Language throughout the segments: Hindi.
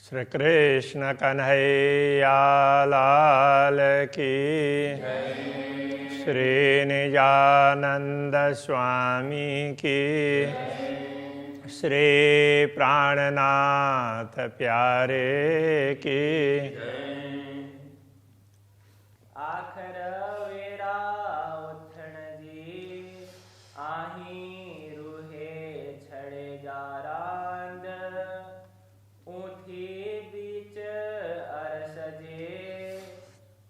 श्री कृष्ण कन्हैया लाल की, श्री निजानंद स्वामी की, श्री प्राणनाथ प्यारे की। आखर वेरा उठण जी, आही रूहे छड़े जा रांद, ऊठी बीच अरस जे,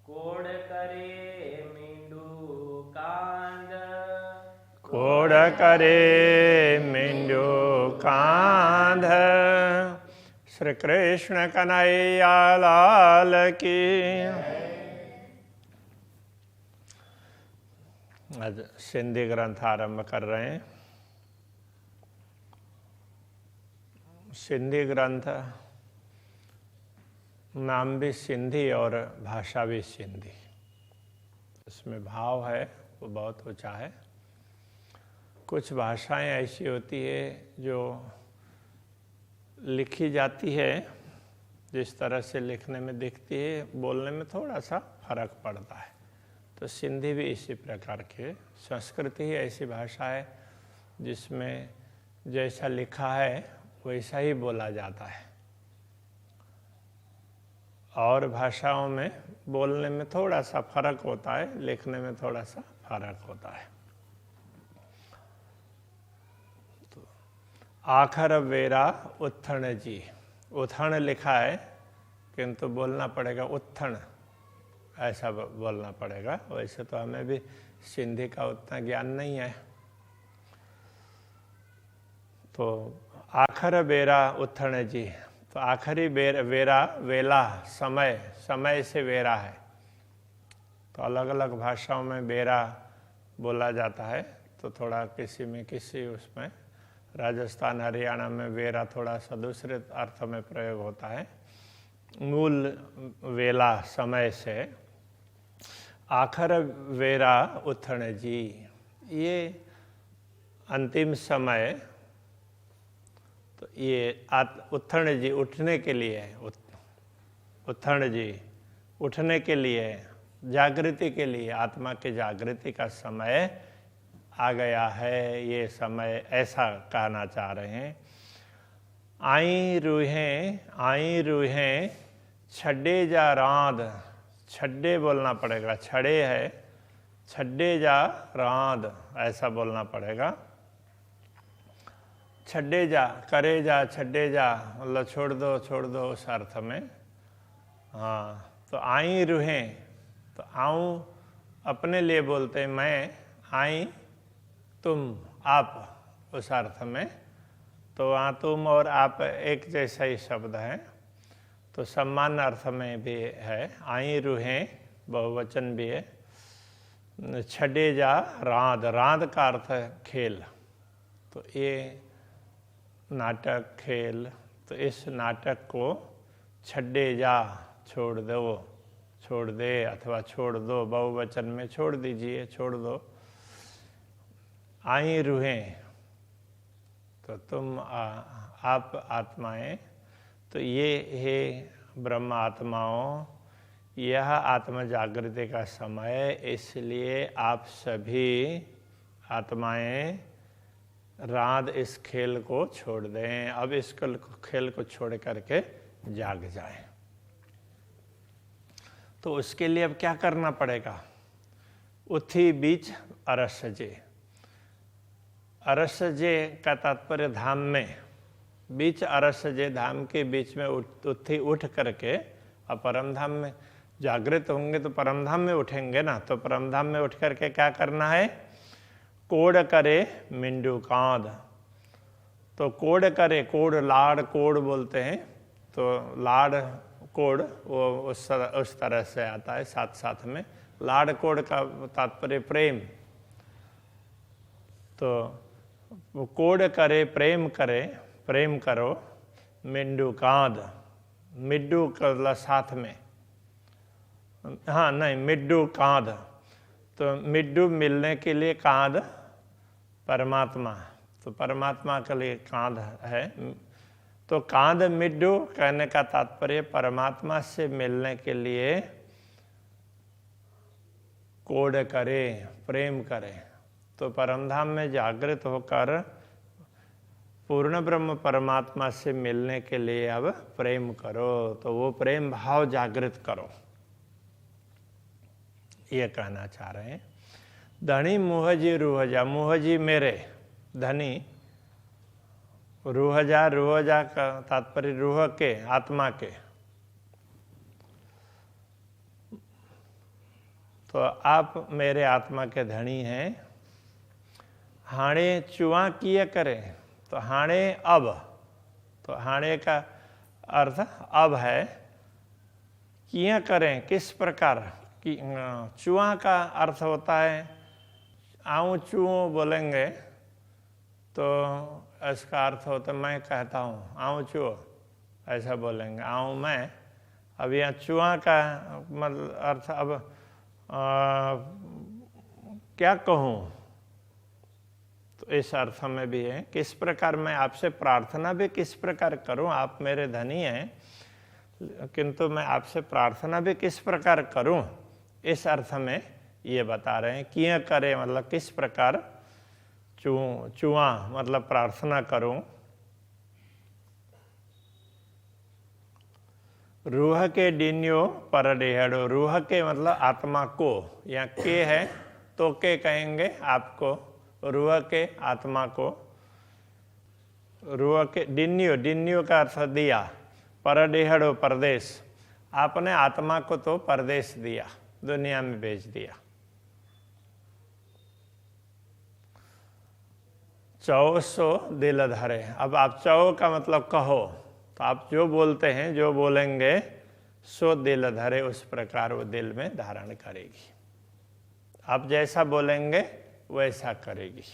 कोड़ करे मींडू कांद। कोड़ करे मींडू कांध। श्री कृष्ण कन्हैया लाल की। आज सिंधी ग्रंथ आरंभ कर रहे हैं। सिंधी ग्रंथ नाम भी सिंधी और भाषा भी सिंधी। इसमें भाव है वो बहुत ऊंचा है। कुछ भाषाएं ऐसी होती है जो लिखी जाती है जिस तरह से लिखने में दिखती है, बोलने में थोड़ा सा फर्क पड़ता है। तो सिंधी भी इसी प्रकार की संस्कृति ही ऐसी भाषा है जिसमें जैसा लिखा है वैसा ही बोला जाता है, और भाषाओं में बोलने में थोड़ा सा फर्क होता है, लिखने में थोड़ा सा फर्क होता है। तो आखर वेरा उत्थण जी, उथण लिखा है किंतु बोलना पड़ेगा उत्थण, ऐसा बोलना पड़ेगा। वैसे तो हमें भी सिंधी का उतना ज्ञान नहीं है। तो आखर बेरा उत्थण जी, तो आखिरी वेरा वेला समय, समय से वेरा है। तो अलग अलग भाषाओं में बेरा बोला जाता है। तो थोड़ा किसी में किसी उसमें, राजस्थान हरियाणा में वेरा थोड़ा सा दूसरे अर्थ में प्रयोग होता है। मूल वेला समय से, आखर वेरा उथण जी, ये अंतिम समय। तो ये उत्थण जी उठने के लिए, उत्थण जी उठने के लिए, जागृति के लिए, आत्मा की जागृति का समय आ गया है। ये समय ऐसा कहना चाह रहे हैं। आई रूहें छड्डे जा रांद, छड्डे बोलना पड़ेगा, छड़े है, छड्डे जा रांद ऐसा बोलना पड़ेगा। छड्डे जा, करे जा, छड्डे जा मतलब छोड़ दो उस अर्थ में। हाँ, तो आई रूहें, तो आऊँ अपने लिए बोलते हैं, मैं, आई तुम आप उस अर्थ में। तो वहाँ तुम और आप एक जैसा ही शब्द है, तो सम्मान अर्थ में भी है। आई रूहें बहुवचन भी है। छड्डे जा रांद, रांद का अर्थ है खेल। तो ये नाटक खेल, तो इस नाटक को छड्डे जा, छोड़ दे अथवा छोड़ दो, बहुवचन में छोड़ दीजिए, छोड़ दो। आई रूहें, तो तुम आप आत्माएं, तो ये हे ब्रह्म आत्माओं, यह आत्म जागृति का समय, इसलिए आप सभी आत्माएं रात इस खेल को छोड़ दें। अब इस खेल को छोड़ करके जाग जाएं। तो उसके लिए अब क्या करना पड़ेगा? उथी बीच अरसजे, अरसजे का तात्पर्य धाम में, बीच अरसजे धाम के बीच में उठी उठ करके, अब परम धाम में जागृत होंगे तो परम धाम में उठेंगे ना। तो परम धाम में उठ करके क्या करना है? कोड़ करे मिंडू कांद। तो कोड़ करे, कोड़ लाड़ कोड़ बोलते हैं। तो लाड़ कोड़ वो उस तरह से आता है साथ साथ में। लाड़ कोड़ का तात्पर्य प्रेम। तो वो कोड़ करे, प्रेम करे, प्रेम करो। मिंडू कांद, मिड्डू का साथ में, हाँ नहीं, मिड्डू कांद। तो मिड्डू मिलने के लिए, कांद परमात्मा, तो परमात्मा के लिए कांध है। तो कांद मिड्डू कहने का तात्पर्य परमात्मा से मिलने के लिए कोड करे, प्रेम करे। तो परमधाम में जागृत होकर पूर्ण ब्रह्म परमात्मा से मिलने के लिए अब प्रेम करो, तो वो प्रेम भाव जागृत करो, ये कहना चाह रहे हैं। धनी मुहजी रूहजा, मुहजी मेरे धनी, रूहजा, रूहजा का तात्पर्य रूह के, आत्मा के। तो आप मेरे आत्मा के धनी हैं। हाणे चुआ किए करें, तो हाणे अब, तो हाणे का अर्थ अब है। किए करें किस प्रकार, कि चुआ का अर्थ होता है आऊँ चूँ बोलेंगे तो इसका अर्थ होता है मैं कहता हूँ आऊँ चूँ, ऐसा बोलेंगे आऊँ मैं। अब यहाँ चुआ का मतलब अर्थ अब क्या कहूँ, तो इस अर्थ में भी है। किस प्रकार मैं आपसे प्रार्थना भी किस प्रकार करूं, आप मेरे धनी हैं किंतु मैं आपसे प्रार्थना भी किस प्रकार करूं, इस अर्थ में ये बता रहे हैं। किए करे मतलब किस प्रकार, चुआ मतलब प्रार्थना करूं। रूह के डिन्यो पर डेहड़ो, रूह के मतलब आत्मा को, या के है तो के कहेंगे आपको, रूह के आत्मा को, रूह के डिन्यो, डिन्यो का अर्थ दिया, पर डेहड़ो परदेश, आपने आत्मा को तो परदेश दिया, दुनिया में भेज दिया। चौ सो दिल धरे, अब आप चौ का मतलब कहो, तो आप जो बोलते हैं जो बोलेंगे सो दिल धरे, उस प्रकार वो दिल में धारण करेगी। आप जैसा बोलेंगे वैसा करेगी।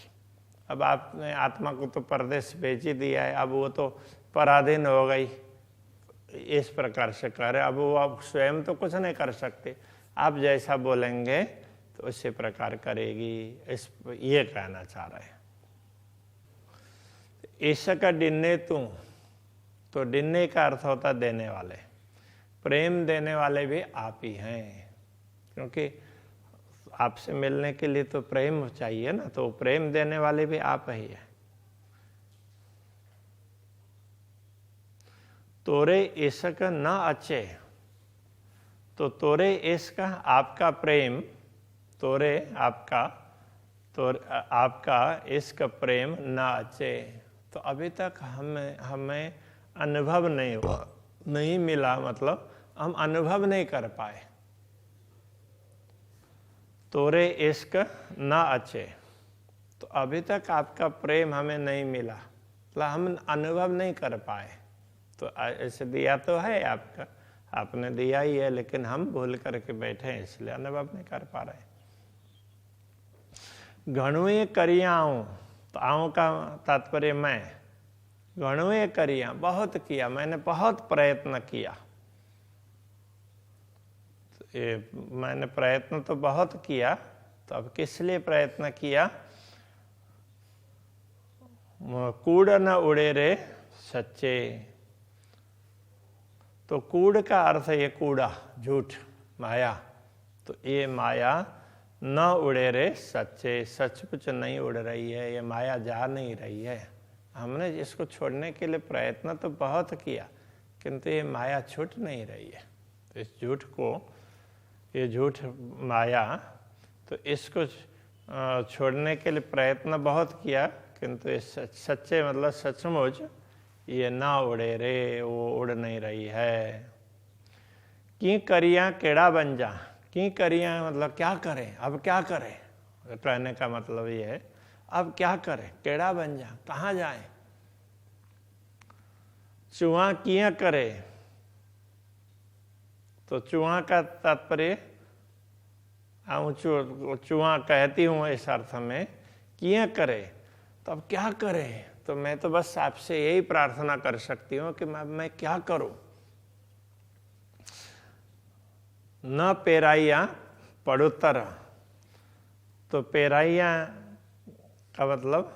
अब आपने आत्मा को तो परदेश भेज ही दिया है, अब वो तो पराधीन हो गई, इस प्रकार से कह रहे। अब वो आप स्वयं तो कुछ नहीं कर सकते, आप जैसा बोलेंगे तो उसी प्रकार करेगी, इस ये कहना चाह रहे हैं। ईशा डिन्ने तू, तो डिन्ने का अर्थ होता देने वाले, प्रेम देने वाले भी आप ही हैं, क्योंकि आपसे मिलने के लिए तो प्रेम चाहिए ना, तो प्रेम देने वाले भी आप ही हैं। तोरे इश्क न अच्छे, तो तोरे इश्क आपका प्रेम, तोरे आपका, तो आपका इश्क प्रेम न अच्छे, तो अभी तक हमें अनुभव नहीं हुआ, नहीं मिला, मतलब हम अनुभव नहीं कर पाए। तोरे इश्क न अच्छे, तो अभी तक आपका प्रेम हमें नहीं मिला, मतलब हम अनुभव नहीं कर पाए। तो ऐसे दिया तो है आपका, आपने दिया ही है, लेकिन हम भूल करके बैठे हैं, इसलिए अनुभव नहीं कर पा रहे। घणुए करिया आऊँ, तो आऊँ का तात्पर्य मैं, घणुए करिया बहुत किया, मैंने बहुत प्रयत्न किया। मैंने प्रयत्न तो बहुत किया, तो अब किस लिए प्रयत्न किया। कूड़ न उड़े रे सच्चे, तो कूड़ का अर्थ ये कूड़ा, झूठ, माया, तो ये माया न उड़े रे सच्चे, सचमुच नहीं उड़ रही है, ये माया जा नहीं रही है। हमने इसको छोड़ने के लिए प्रयत्न तो बहुत किया, किंतु ये माया छूट नहीं रही है। तो इस झूठ को, ये झूठ माया, तो इसको छोड़ने के लिए प्रयत्न बहुत किया, किंतु ये सच्चे मतलब सचमुच ये ना उड़े रे, वो उड़ नहीं रही है। की करिया केड़ा बन जा, की करिया मतलब क्या करें, अब क्या करें, कहने का मतलब ये है अब क्या करें, केड़ा बन जा, कहाँ जाए। चुआ किया करे, तो चुआ का तात्पर्य चुआ कहती हूँ इस अर्थ में, किया करे, तो अब क्या करें। तो मैं तो बस आपसे यही प्रार्थना कर सकती हूँ कि मैं क्या करूं। न पेराइया पड़ोत्तर, तो पेराइया का मतलब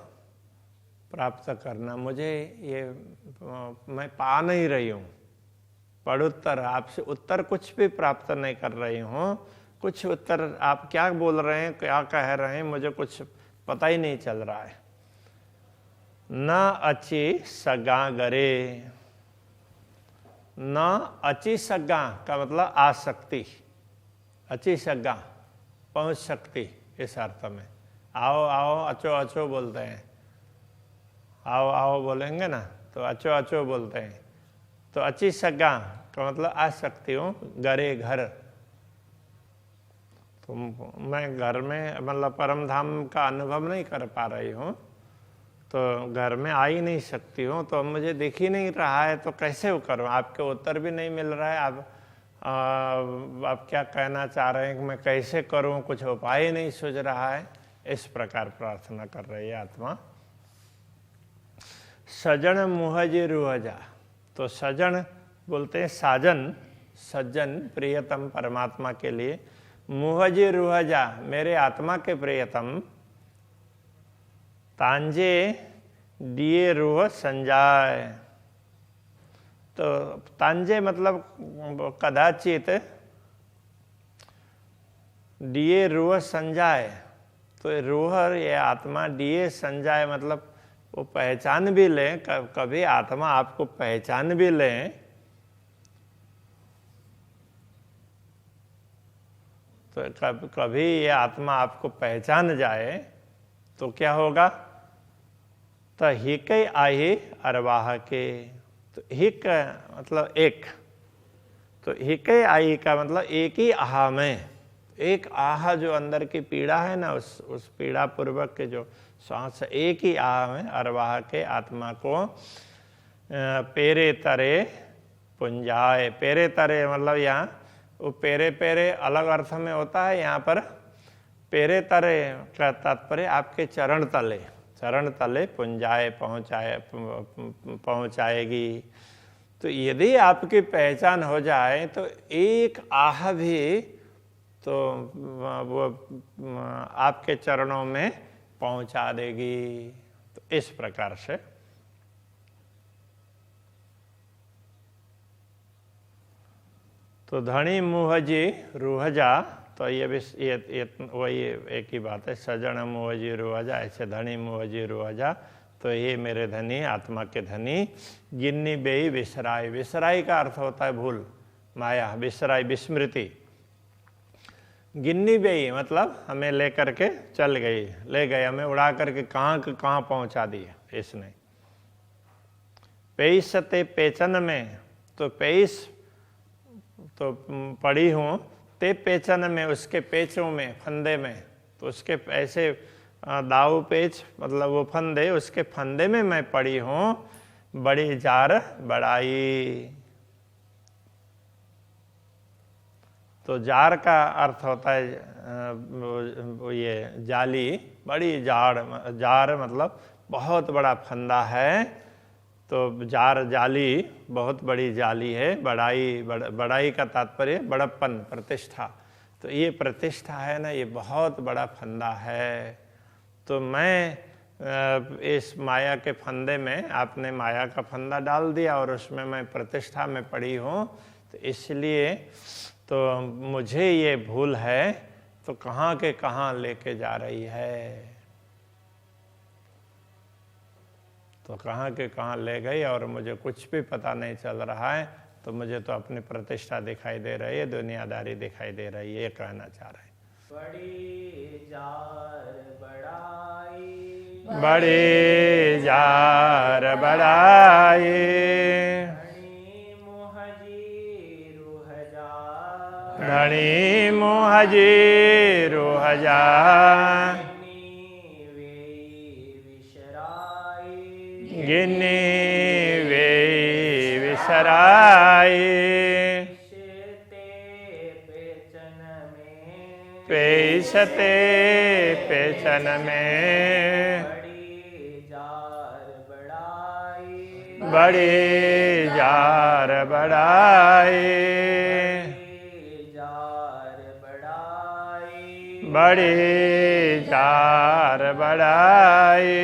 प्राप्त करना, मुझे ये मैं पा नहीं रही हूँ। पड़ुत्तर, आपसे उत्तर कुछ भी प्राप्त नहीं कर रही हूँ। कुछ उत्तर आप क्या बोल रहे हैं, क्या कह रहे हैं, मुझे कुछ पता ही नहीं चल रहा है। न अची सगा गरे, न अची सगा का मतलब आसक्ति, अची सगा पहुंच सकती, इस अर्थ में। आओ आओ अचो अचो बोलते हैं, आओ आओ बोलेंगे ना तो अचो अचो बोलते हैं। तो अची सगा का मतलब आ सकती हूँ, गरे घर, तो मैं घर में मतलब परम धाम का अनुभव नहीं कर पा रही हूँ, तो घर में आ ही नहीं सकती हूँ, तो मुझे दिख ही नहीं रहा है, तो कैसे वो करूँ। आपके उत्तर भी नहीं मिल रहा है, आप क्या कहना चाह रहे हैं कि मैं कैसे करूँ, कुछ उपाय ही नहीं सूझ रहा है। इस प्रकार प्रार्थना कर रही है आत्मा। सजन मुहजी रुहजा, तो सजन बोलते हैं साजन, सज्जन, प्रियतम परमात्मा के लिए। मुहजी रुहजा, मेरे आत्मा के प्रियतम। तांजे दिए रूह संजाय, तो तांजे मतलब कदाचित, दिए रूह संजाय, तो रूह ये आत्मा दिए संजाय मतलब वो पहचान भी ले, कभी आत्मा आपको पहचान भी ले, तो कभी ये आत्मा आपको पहचान जाए तो क्या होगा। तो हिक आही अरवाह के, तो हिक मतलब एक, तो हिक आई का मतलब एक ही आह में, एक आह जो अंदर की पीड़ा है ना, उस पीड़ा पूर्वक के जो श्वास, एक ही आह में अरवाह के आत्मा को पेरे तरे पुंजाए। पेरे तरे मतलब यहाँ वो पेरे पेरे अलग अर्थ में होता है, यहाँ पर पेरे तरे का तात्पर्य आपके चरण तले, चरण तले पुंजाए पहुँचाएगी। तो यदि आपकी पहचान हो जाए तो एक आह भी तो वो आपके चरणों में पहुंचा देगी। तो इस प्रकार से तो धनी मुहजी रूहजा, तो ये भी वही एक ही बात है। सजन मुहजी रूहजा, ऐसे धनी मुहजी रूहजा, तो ये मेरे धनी, आत्मा के धनी। गिन्नी बेई विसराई, विसराई का अर्थ होता है भूल, माया, विसराई विस्मृति। गिन्नी बेई मतलब हमें लेकर के चल गई, ले गए हमें उड़ा करके कहाँ पहुंचा दिया इसने। पेईसते पेचन में, तो पेईस तो पड़ी हूँ, ते पेचन में उसके पेचों में, फंदे में, तो उसके ऐसे दाऊ पेच मतलब वो फंदे, उसके फंदे में मैं पड़ी हूँ। बड़ी जार बड़ाई, तो जार का अर्थ होता है ये जाली, बड़ी जार मतलब बहुत बड़ा फंदा है, तो जार जाली बहुत बड़ी जाली है। बड़ाई का तात्पर्य बड़प्पन, प्रतिष्ठा, तो ये प्रतिष्ठा है ना, ये बहुत बड़ा फंदा है। तो मैं इस माया के फंदे में, आपने माया का फंदा डाल दिया और उसमें मैं प्रतिष्ठा में पड़ी हूँ, तो इसलिए तो मुझे ये भूल है, तो कहाँ के कहाँ लेके जा रही है, तो कहाँ के कहाँ ले गई और मुझे कुछ भी पता नहीं चल रहा है। तो मुझे तो अपनी प्रतिष्ठा दिखाई दे रही है, दुनियादारी दिखाई दे रही है, ये कहना चाह रहे हैं। बड़ी जार बड़ाई, बड़ी जार बड़ाई, धनी मुहजी रूहजा, धनी मुहजी रूहजा, गिन्नी वे विसराई। पेशते पेचन में, बड़ी जार बड़ाई, बड़ी जार बड़ाई।